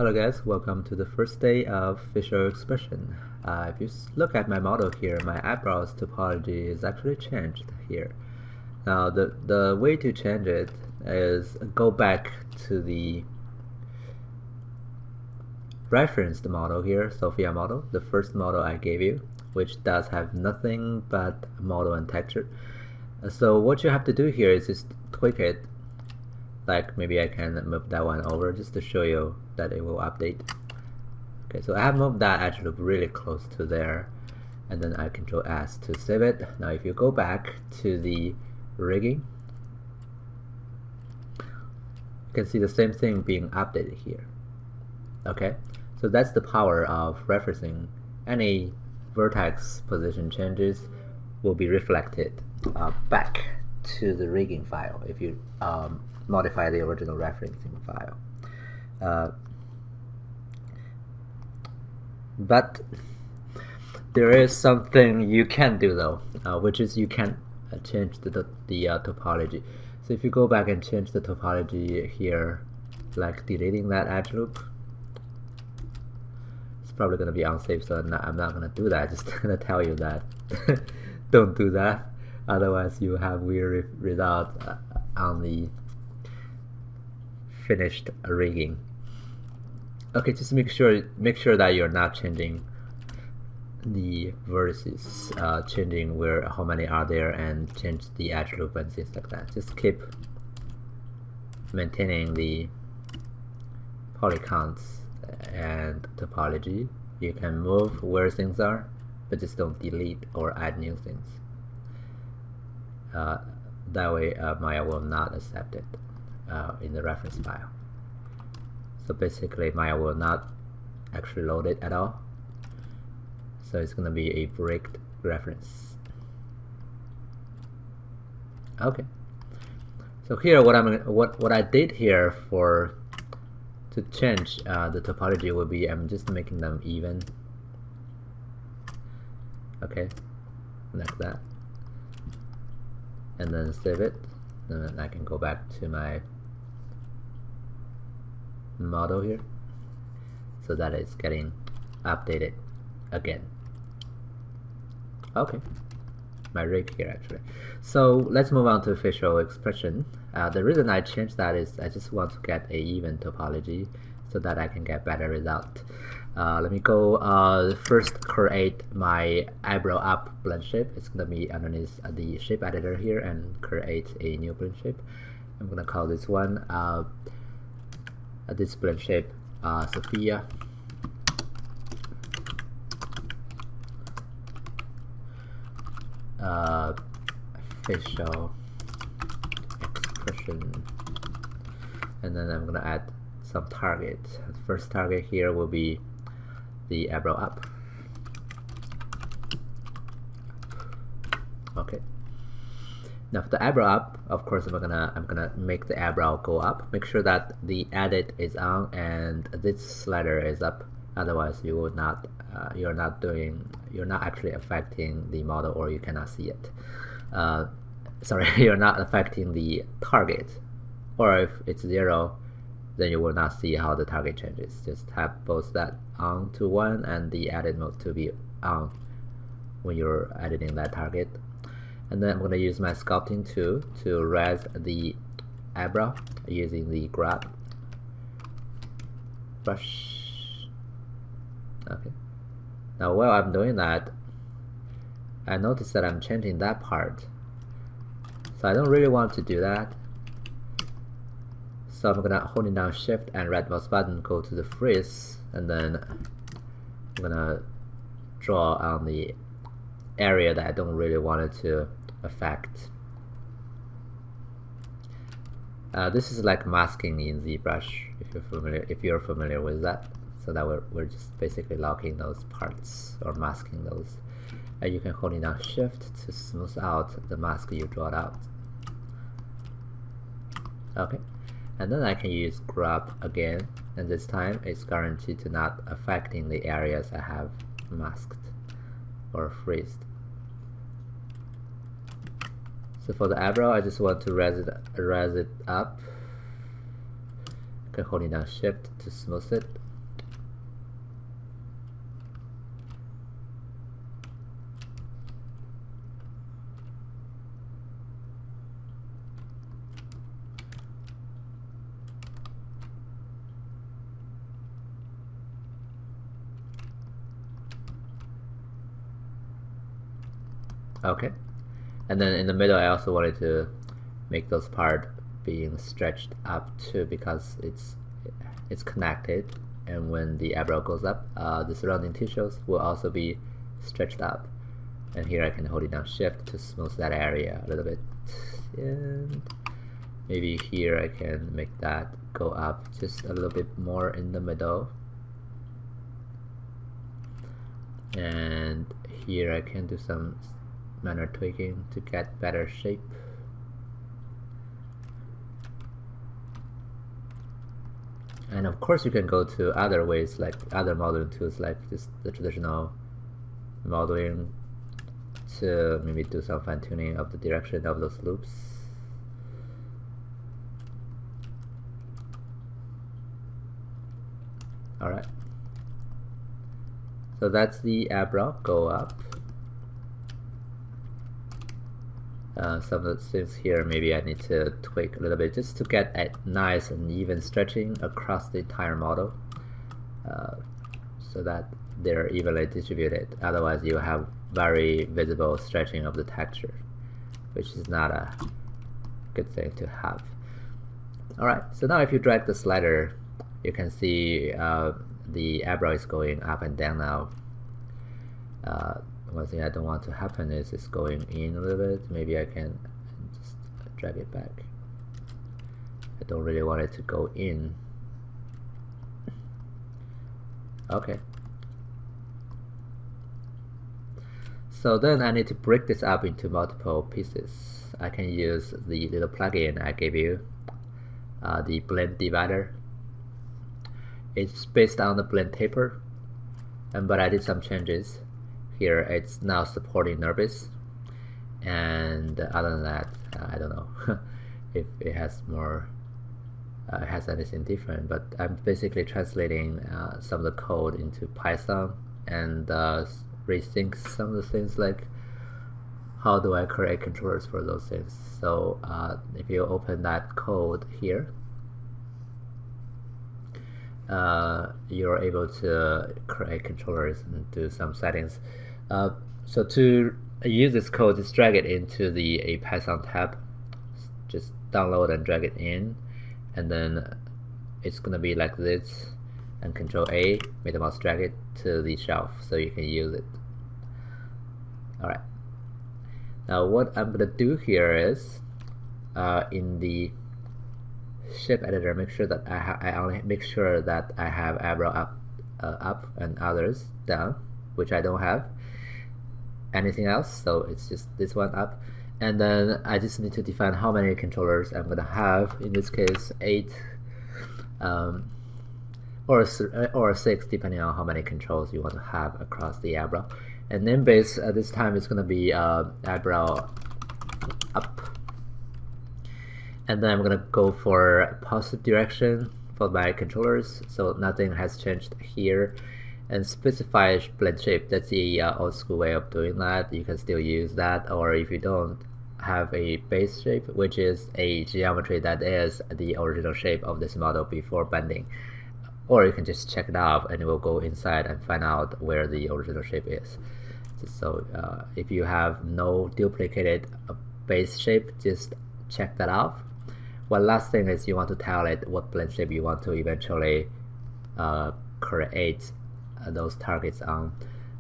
Hello guys, welcome to the first day of facial expression. If you look at my model here, my eyebrows topology is actually changed here. Now the way to change it is go back to the referenced model here, Sophia model, the first model I gave you, which does have nothing but model and texture. So what you have to do here is just tweak it. Like maybe I can move that one over just to show you that it will update. Okay, so I have moved that attribute really close to there, and then I Control S to save it. Now if you go back to the rigging, you can see the same thing being updated here. Okay, so that's the power of referencing. Any vertex position changes will be reflected back to the rigging file if you modify the original referencing file. But there is something you can do though, which is you can change the topology. So if you go back and change the topology here, like deleting that edge loop, it's probably going to be unsafe, so I'm not going to do that. Just going to tell you that don't do that, otherwise you have weird results on the finished rigging. Okay, just make sure that you're not changing the vertices, changing how many are there, and change the edge loop and things like that. Just keep maintaining the polycounts and topology. You can move where things are, but just don't delete or add new things. That way Maya will not accept it in the reference file. So basically Maya will not actually load it at all. So it's going to be a bricked reference. Okay. So here what I did here to change the topology will be I'm just making them even. Okay, like that. And then save it. And then I can go back to my model here, so that it's getting updated again. Okay, my rig here actually. So let's move on to facial expression. The reason I changed that is I just want to get a even topology so that I can get better result. Let me go first create my eyebrow up blend shape. It's gonna be underneath the shape editor here, and create a new blend shape. I'm gonna call this one this blend shape Sophia. Facial expression, and then I'm gonna add some target. The first target here will be the eyebrow up. Okay. Now for the eyebrow up, of course I'm gonna make the eyebrow go up. Make sure that the edit is on and this slider is up. Otherwise you will not you're not actually affecting the model, or you cannot see it. Sorry, you're not affecting the target, or if it's 0, then you will not see how the target changes. Just have both that on to 1 and the edit mode to be on when you're editing that target. And then I'm going to use my sculpting tool to raise the eyebrow using the grab brush. Okay. Now while I'm doing that, I notice that I'm changing that part. So I don't really want to do that. So I'm gonna holding down Shift and right mouse button, go to the freeze, and then I'm gonna draw on the area that I don't really want it to affect. This is like masking in ZBrush, if you're familiar with that. So that we're just basically locking those parts or masking those. And you can hold down Shift to smooth out the mask you draw out. Okay, and then I can use grab again, and this time it's guaranteed to not affecting the areas I have masked or freezed. So for the eyebrow, I just want to raise it up. Okay, holding down Shift to smooth it. Okay, and then in the middle I also wanted to make those part being stretched up too, because it's connected, and when the eyebrow goes up, the surrounding tissues will also be stretched up. And here I can hold it down shift to smooth that area a little bit, and maybe here I can make that go up just a little bit more in the middle, and here I can do some minor tweaking to get better shape. And of course you can go to other ways, like other modeling tools, like just the traditional modeling, to maybe do some fine-tuning of the direction of those loops. Alright, so that's the eyebrow go up. Some of the things here maybe I need to tweak a little bit just to get a nice and even stretching across the entire model, so that they're evenly distributed. Otherwise you have very visible stretching of the texture, which is not a good thing to have. Alright, so now if you drag the slider, you can see the eyebrow is going up and down now. One thing I don't want to happen is it's going in a little bit. Maybe I can just drag it back. I don't really want it to go in. Okay. So then I need to break this up into multiple pieces. I can use the little plugin I gave you, the blend divider. It's based on the blend taper, but I did some changes. Here it's now supporting Nervous, and other than that, I don't know if it has more, has anything different, but I'm basically translating some of the code into Python and rethink some of the things, like how do I create controllers for those things. So if you open that code here, you're able to create controllers and do some settings. So to use this code, just drag it into the Python tab, just download and drag it in, and then it's gonna be like this, and Control A, make the mouse drag it to the shelf so you can use it. Alright, now what I'm gonna do here is in the shape editor, make sure that I only make sure that I have eyebrow up and others down, which I don't have anything else, so it's just this one up. And then I just need to define how many controllers I'm gonna have. In this case 8 or 6, depending on how many controls you want to have across the eyebrow. And namebase this time is gonna be eyebrow up, and then I'm gonna go for positive direction for my controllers, so nothing has changed here. And specify blend shape, that's the old school way of doing that. You can still use that, or if you don't have a base shape, which is a geometry that is the original shape of this model before bending, or you can just check it out and we'll go inside and find out where the original shape is. So if you have no duplicated base shape, just check that off. One last thing is you want to tell it what blend shape you want to eventually create those targets on.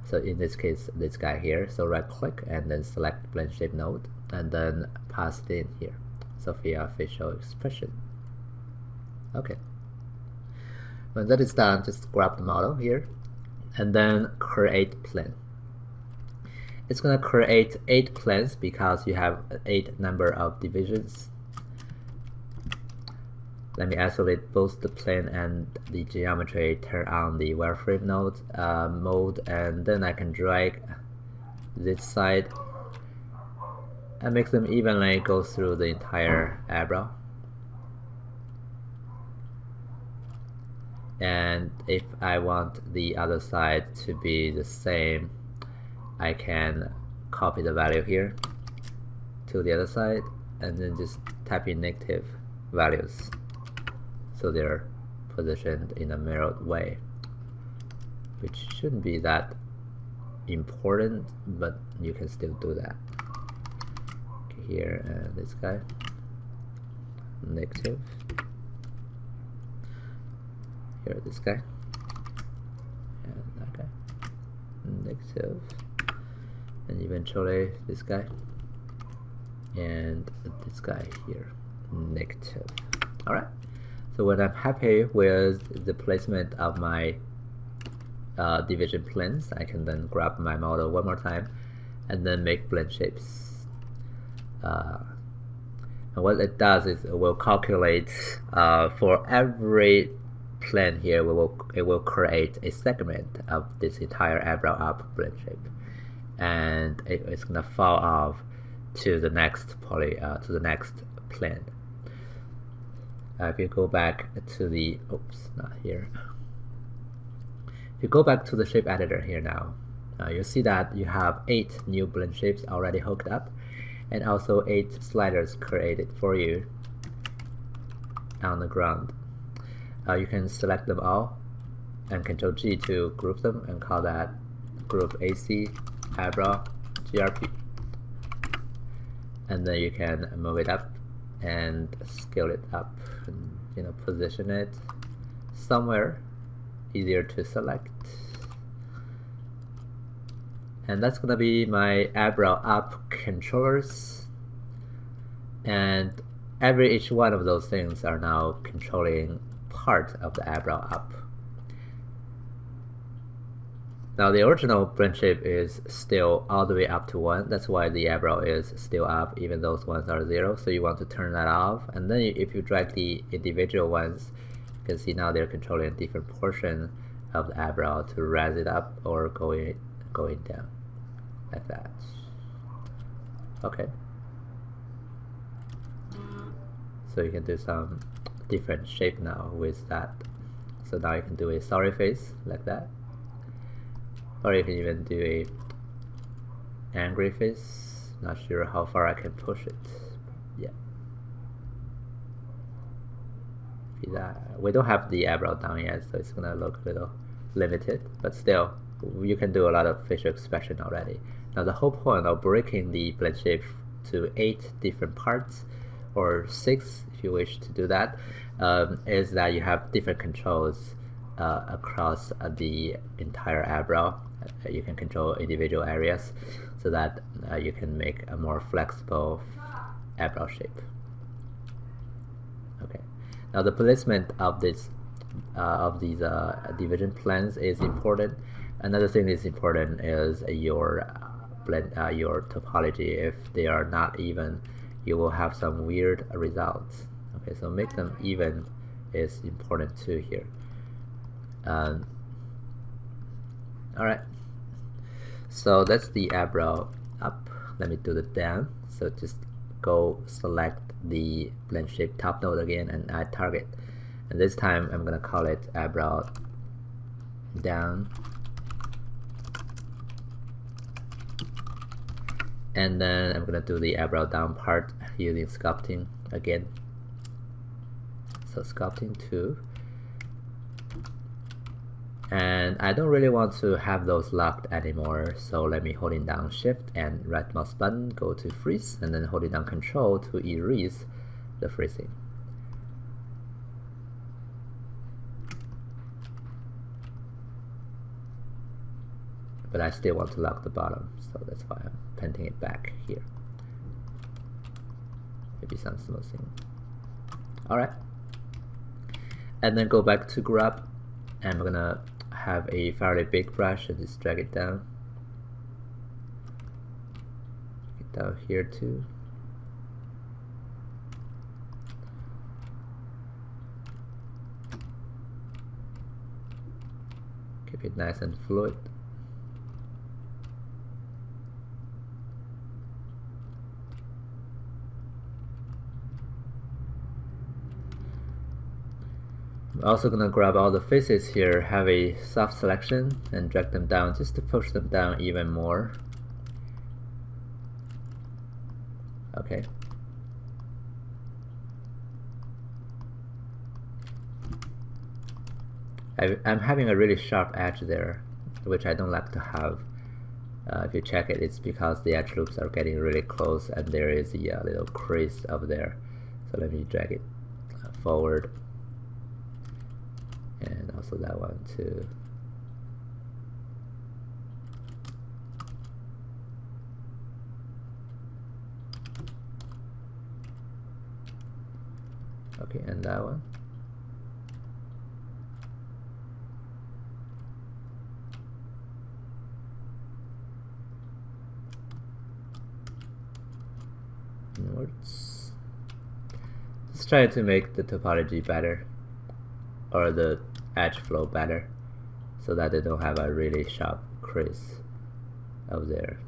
So in this case, this guy here, so right click and then select blend shape node and then pass it in here, Sophia facial expression. Okay, when that is done, just grab the model here and then create plane. It's gonna create 8 planes because you have 8 number of divisions. Let me isolate both the plane and the geometry, turn on the wireframe node mode, and then I can drag this side and make them evenly go through the entire eyebrow. And if I want the other side to be the same, I can copy the value here to the other side and then just type in negative values, so they're positioned in a mirrored way, which shouldn't be that important, but you can still do that. Okay, here, this guy, negative. Here, this guy, and that guy, negative, and eventually this guy, and this guy here, negative. Alright, so when I'm happy with the placement of my division planes, I can then grab my model one more time and then make blend shapes. And what it does is it will calculate for every plane here, it will create a segment of this entire eyebrow up blend shape, and it's gonna fall off to the next plane. If you go back to the not here. If you go back to the shape editor here now, you'll see that you have 8 new blend shapes already hooked up, and also 8 sliders created for you on the ground. You can select them all and Ctrl G to group them and call that group AC eyebrow GRP. And then you can move it up and scale it up and position it somewhere easier to select. And that's gonna be my eyebrow up controllers, and each one of those things are now controlling part of the eyebrow up. Now the original blend shape is still all the way up to 1, that's why the eyebrow is still up even those ones are 0, so you want to turn that off, and then if you drag the individual ones, you can see now they're controlling a different portion of the eyebrow to raise it up or going down, like that. Okay. So you can do some different shape now with that. So now you can do a sorry face like that, or you can even do a angry face. Not sure how far I can push it. Yeah. See that? We don't have the eyebrow down yet, so it's gonna look a little limited, but still you can do a lot of facial expression already. Now the whole point of breaking the blend shape to 8 different parts, or 6 if you wish to do that, is that you have different controls across the entire eyebrow. You can control individual areas so that you can make a more flexible eyebrow shape. Okay. Now the placement of these division planes is important. Another thing that's important is your your topology. If they are not even, you will have some weird results. Okay, so make them even is important too here. Alright, so that's the eyebrow up. Let me do the down. So just go select the blend shape top node again and add target, and this time I'm gonna call it eyebrow down, and then I'm gonna do the eyebrow down part using sculpting again. So sculpting 2, and I don't really want to have those locked anymore, so let me holding down shift and right mouse button, go to freeze, and then holding down control to erase the freezing. But I still want to lock the bottom, so that's why I'm painting it back here. Maybe some smoothing. Alright. And then go back to grab, and we're gonna have a fairly big brush and just drag it down. Down here too. Keep it nice and fluid. I'm also gonna grab all the faces here, have a soft selection, and drag them down just to push them down even more. Okay. I'm having a really sharp edge there, which I don't like to have. If you check it, it's because the edge loops are getting really close and there is a little crease over there. So let me drag it forward, and also that one too. Okay, and that one. Inwards. Just trying to make the topology better, or the edge flow better, so that they don't have a really sharp crease over there.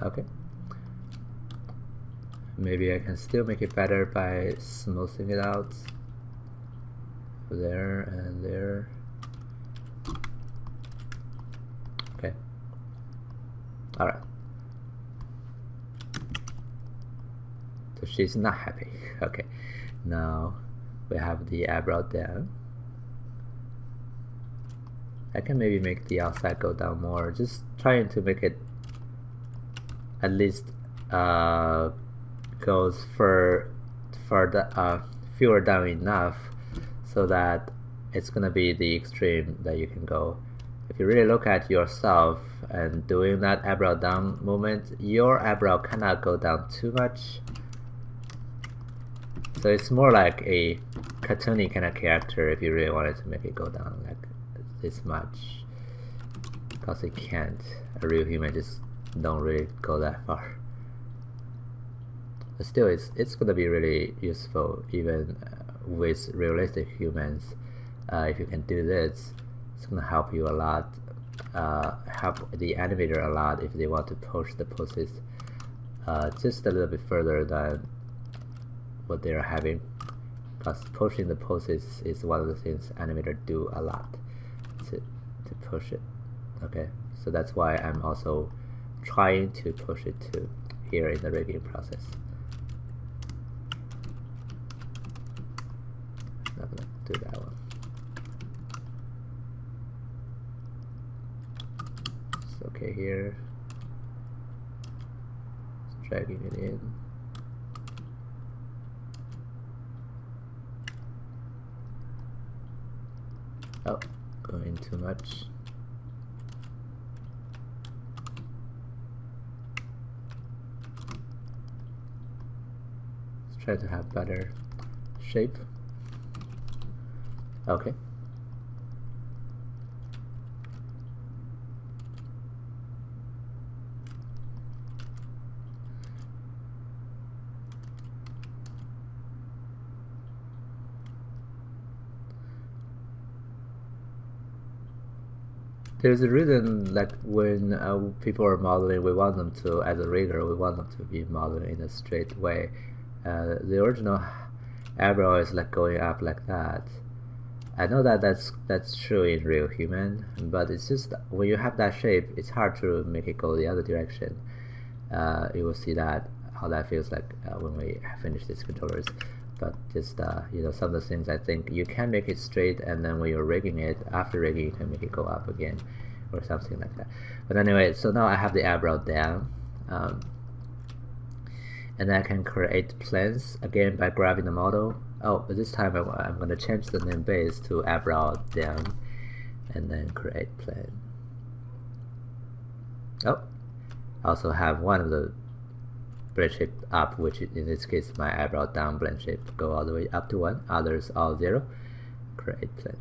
Okay. Maybe I can still make it better by smoothing it out. There and there. Okay. Alright. So she's not happy. Okay. Now we have the eyebrow down. I can maybe make the outside go down more, just trying to make it at least goes fewer down enough so that it's gonna be the extreme that you can go. If you really look at yourself and doing that eyebrow down movement, your eyebrow cannot go down too much. So it's more like a cartoony kind of character if you really wanted to make it go down like this much, because it can't. A real human just don't really go that far. But still, it's gonna be really useful even with realistic humans. If you can do this, it's gonna help you a lot, help the animator a lot if they want to push the poses just a little bit further than what they're having, because pushing the poses is one of the things animators do a lot, to push it. Okay, so that's why I'm also trying to push it too here in the rigging process. Not gonna do that one. It's okay here. Just dragging it in. Oh, going too much. Try to have better shape. Okay. There's a reason, like when people are modeling, we want them to, as a rigger, we want them to be modeling in a straight way. The original eyebrow is like going up like that. I know that that's true in real human, but it's just when you have that shape, it's hard to make it go the other direction. You will see that how that feels like when we finish these controllers. But just you know, some of the things I think you can make it straight, and then when you're rigging it, after rigging, you can make it go up again, or something like that. But anyway, so now I have the eyebrow down. And I can create planes again by grabbing the model. Oh, but this time I'm going to change the name base to eyebrow down, and then create plane. Oh, I also have one of the blend shape up, which in this case my eyebrow down blend shape go all the way up to 1, others all 0. Create plane.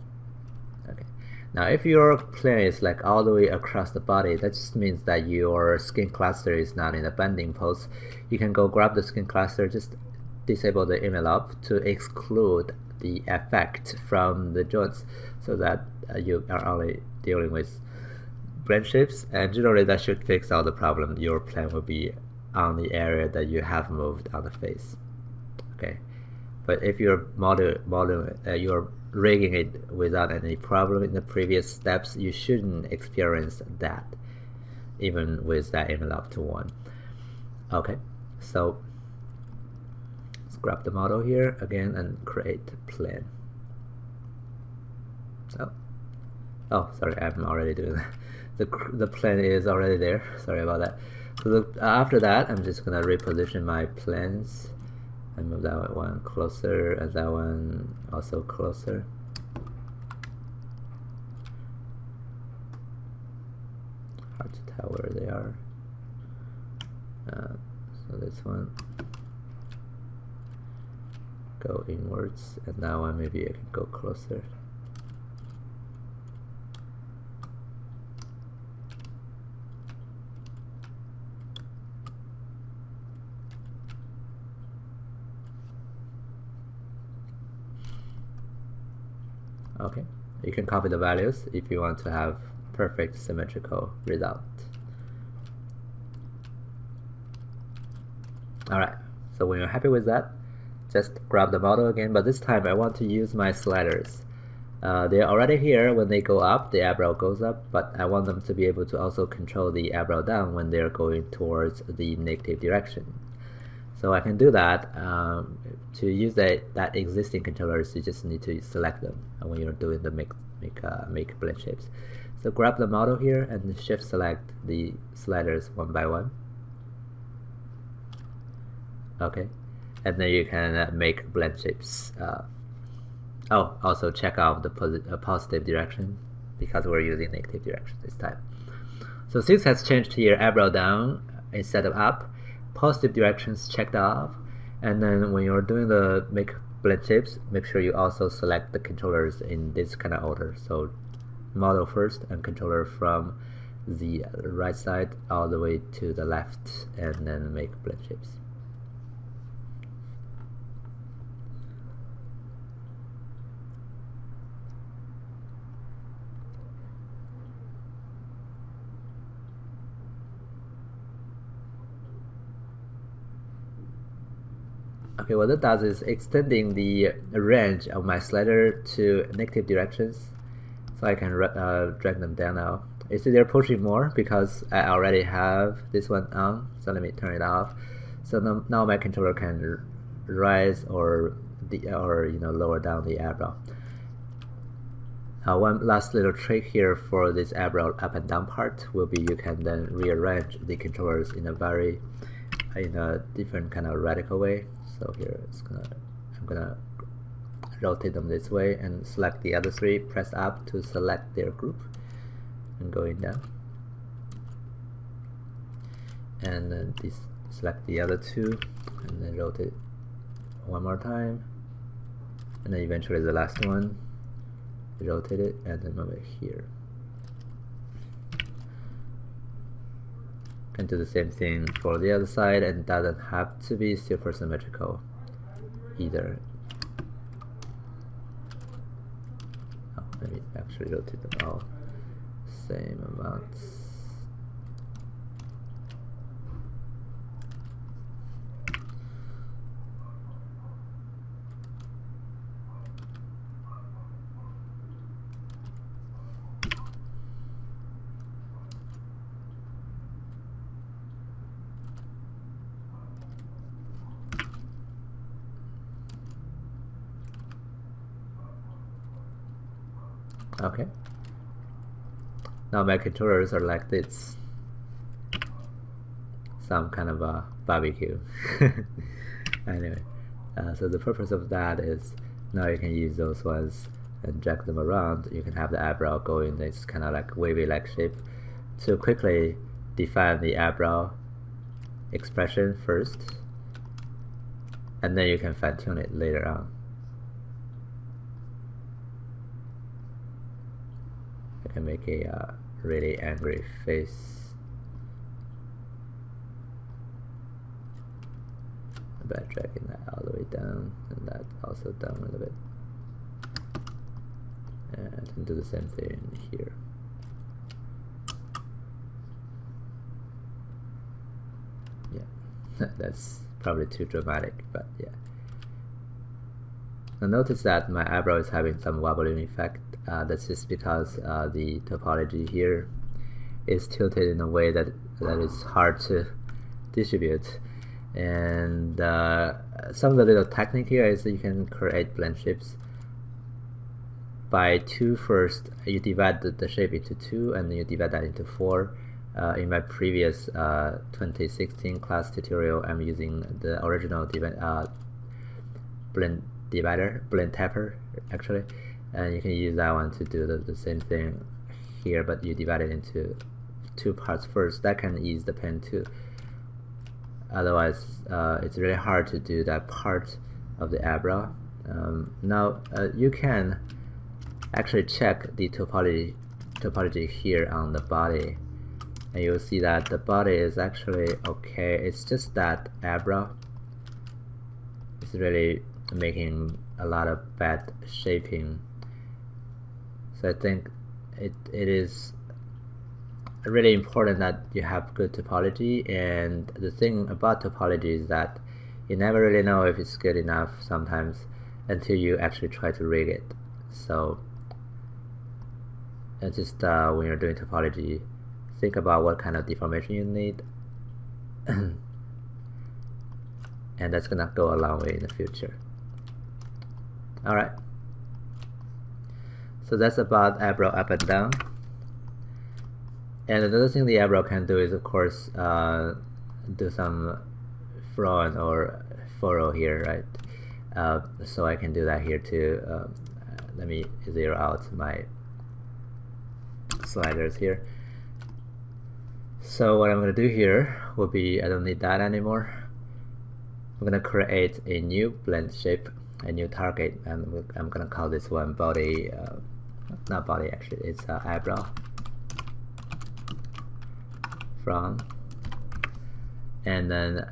Okay. Now if your plane is like all the way across the body, that just means that your skin cluster is not in a bending pose. You can go grab the skin cluster, just disable the envelope to exclude the effect from the joints, so that you are only dealing with blend shapes, and generally that should fix all the problem. Your plane will be on the area that you have moved on the face. Okay, But if you're you're rigging it without any problem in the previous steps, you shouldn't experience that, even with that envelope to 1. Okay, so let's grab the model here again and create plane. So, oh, sorry, I'm already doing that. The plane is already there. Sorry about that. So after that, I'm just gonna reposition my planes and move that one closer and that one also closer. Hard to tell where they are. So this one go inwards, and that one maybe I can go closer. Okay, you can copy the values if you want to have perfect symmetrical result. Alright, so when you're happy with that, just grab the model again, but this time I want to use my sliders. They're already here. When they go up, the eyebrow goes up, but I want them to be able to also control the eyebrow down when they're going towards the negative direction. So I can do that. To use that existing controllers, you just need to select them when you're doing the make blend shapes. So grab the model here and shift select the sliders one by one. Okay, and then you can make blend shapes. Oh, also check out the positive direction because we're using negative direction this time. So 6 has changed here, eyebrow down instead of up. Positive directions checked off, and then when you're doing the make blend shapes, make sure you also select the controllers in this kind of order. So model first and controller from the right side all the way to the left, and then make blend shapes. Okay, what it does is extending the range of my slider to negative directions, so I can drag them down now. You see they're pushing more because I already have this one on, so let me turn it off. So now my controller can rise or lower down the eyebrow. One last little trick here for this eyebrow up and down part will be you can then rearrange the controllers in a different kind of radical way. So here I'm gonna rotate them this way and select the other 3, press up to select their group and going down, and then select the other 2 and then rotate one more time, and then eventually the last one, rotate it and then move it here. Can do the same thing for the other side, and doesn't have to be super symmetrical either. Oh, let me actually rotate them all same amounts. Okay. Now my controllers are like this. Some kind of a barbecue. Anyway, so the purpose of that is now you can use those ones and drag them around. You can have the eyebrow go in this kind of like wavy like shape to quickly define the eyebrow expression first, and then you can fine tune it later on. I can make a really angry face by dragging that all the way down, and that also down a little bit, and do the same thing here. Yeah, that's probably too dramatic, but yeah. Now notice that my eyebrow is having some wobbling effect. That's just because the topology here is tilted in a way that is hard to distribute. And some of the little technique here is that you can create blend shapes by 2 first. You divide the shape into 2 and then you divide that into 4. In my previous 2016 class tutorial, I'm using the original blend tapper actually, and you can use that one to do the same thing here, but you divide it into 2 parts first. That can ease the pain too. Otherwise, it's really hard to do that part of the eyebrow. Now you can actually check the topology here on the body, and you'll see that the body is actually okay. It's just that eyebrow is really making a lot of bad shaping. So I think it is really important that you have good topology, and the thing about topology is that you never really know if it's good enough sometimes until you actually try to rig it. So just when you're doing topology, think about what kind of deformation you need and that's gonna go a long way in the future. Alright, so that's about eyebrow up and down. And another thing the eyebrow can do is, of course, do some frown or furrow here, right? So I can do that here too. Let me zero out my sliders here. So what I'm going to do here will be, I don't need that anymore. I'm going to create a new blend shape, a new target, and I'm going to call this one body, not body actually, it's eyebrow. Frown. And then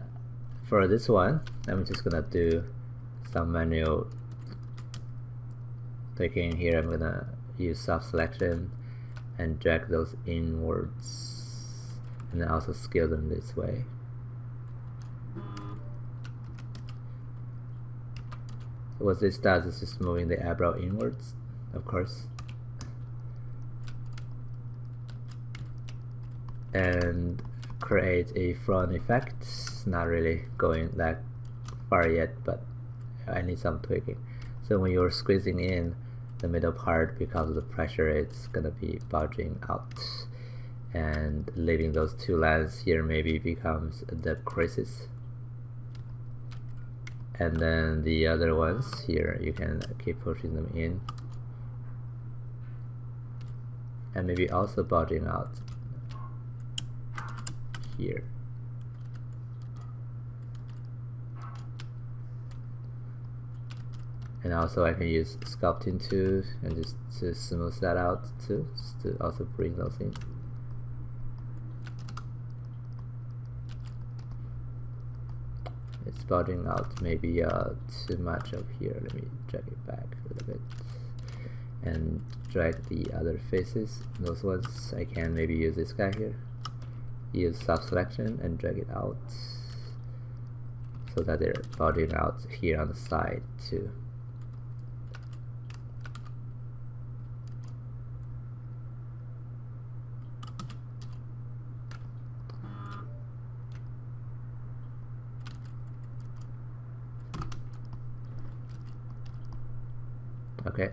for this one, I'm just gonna do some manual clicking here. I'm gonna use soft selection and drag those inwards, and then also scale them this way. So what this does is just moving the eyebrow inwards, of course. And create a frown effect. It's not really going that far yet, but I need some tweaking. So when you're squeezing in the middle part, because of the pressure, it's gonna be bulging out, and leaving those 2 lines here maybe becomes the creases. And then the other ones here, you can keep pushing them in, and maybe also bulging out here. And also I can use sculpting too, and just to smooth that out too, just to also bring those in. It's bulging out maybe too much up here. Let me drag it back a little bit and drag the other faces. Those ones I can maybe use this guy here. Use soft selection and drag it out so that they're bulging out here on the side too. Okay.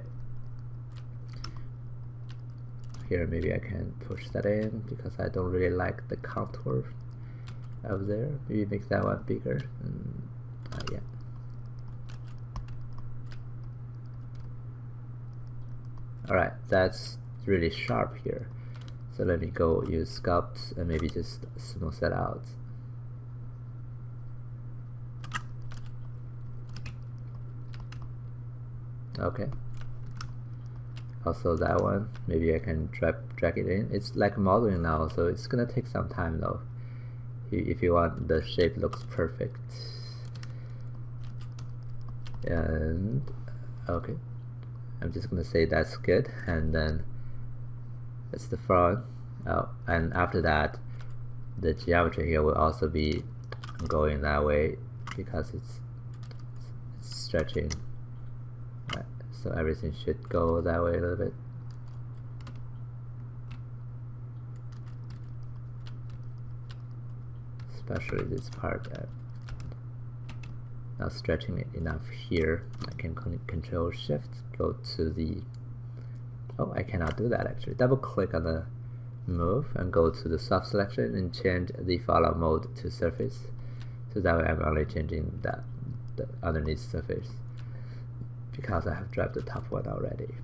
Here maybe I can push that in because I don't really like the contour out there. Maybe make that one bigger. And, yeah. Alright, that's really sharp here. So let me go use sculpt and maybe just smooth that out. Okay. Also that one, maybe I can drag it in. It's like modeling now, so it's gonna take some time though, if you want the shape looks perfect. And okay, I'm just gonna say that's good, and then that's the front. Oh, and after that, the geometry here will also be going that way because it's stretching. So everything should go that way a little bit. Especially this part. Not stretching it enough here. I can Control Shift, go to the... Oh, I cannot do that actually. Double click on the move and go to the soft selection and change the fallout mode to surface. So that way I'm only changing the underneath surface because I have dropped the top one already.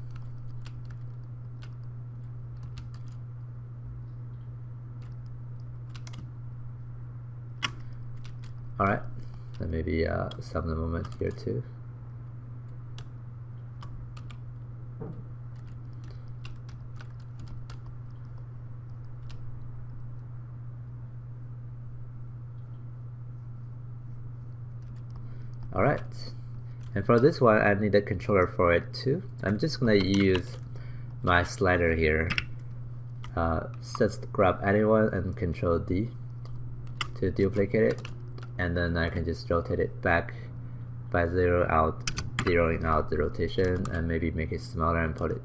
Alright, and maybe some of the movement here too. Alright, and for this one I need a controller for it too. I'm just gonna use my slider here. Just grab anyone and Control D to duplicate it, and then I can just rotate it back by zeroing out the rotation, and maybe make it smaller and put it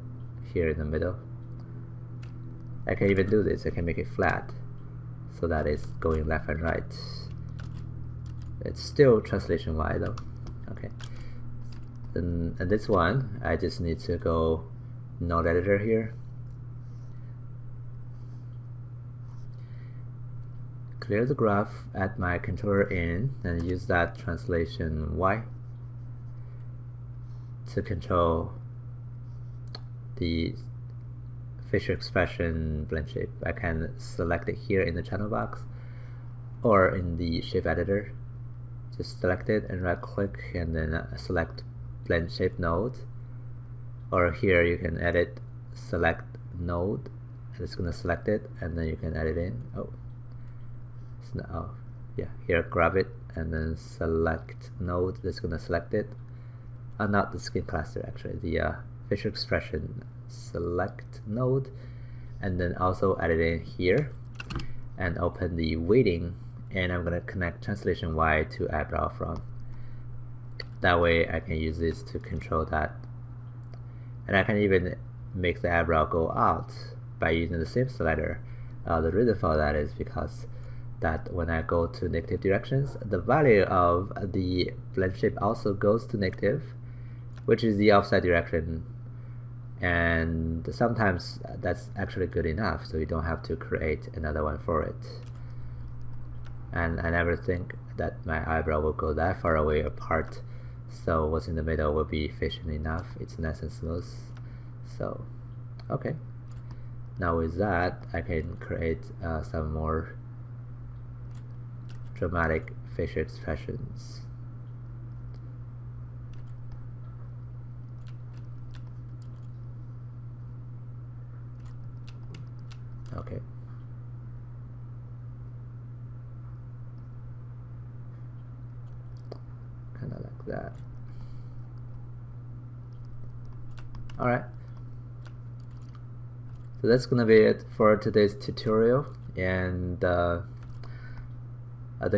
here in the middle. I can even do this, I can make it flat so that it's going left and right. It's still translation Y though. Okay. And this one, I just need to go node editor here. Clear the graph, add my controller in, and use that translation Y to control the facial expression blend shape. I can select it here in the channel box or in the shape editor. Just select it and right click and then select blend shape node, or here you can edit select node, and it's gonna select it and then you can edit in. Here grab it and then select node, that's gonna select it. Not the skin cluster actually, the facial expression select node, and then also edit in here and open the weighting, and I'm gonna connect translation Y to eyebrow from. That way I can use this to control that, and I can even make the eyebrow go out by using the same slider. The reason for that is because that when I go to negative directions, the value of the blend shape also goes to negative, which is the opposite direction, and sometimes that's actually good enough, so you don't have to create another one for it. And I never think that my eyebrow will go that far away apart, so what's in the middle will be efficient enough. It's nice and smooth. So okay, now with that I can create some more dramatic facial expressions. Okay. Kind of like that. Alright. So that's gonna be it for today's tutorial, and the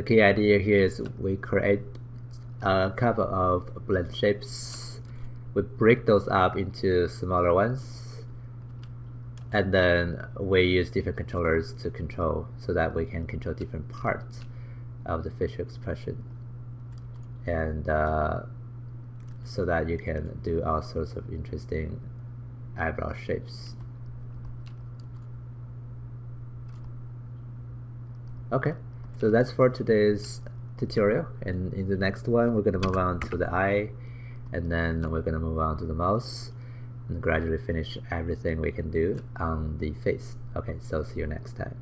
key idea here is we create a couple of blend shapes, we break those up into smaller ones, and then we use different controllers to control so that we can control different parts of the facial expression, and so that you can do all sorts of interesting eyebrow shapes. Okay, so that's for today's tutorial, and in the next one we're going to move on to the eye, and then we're going to move on to the mouth, and gradually finish everything we can do on the face. Okay, so see you next time.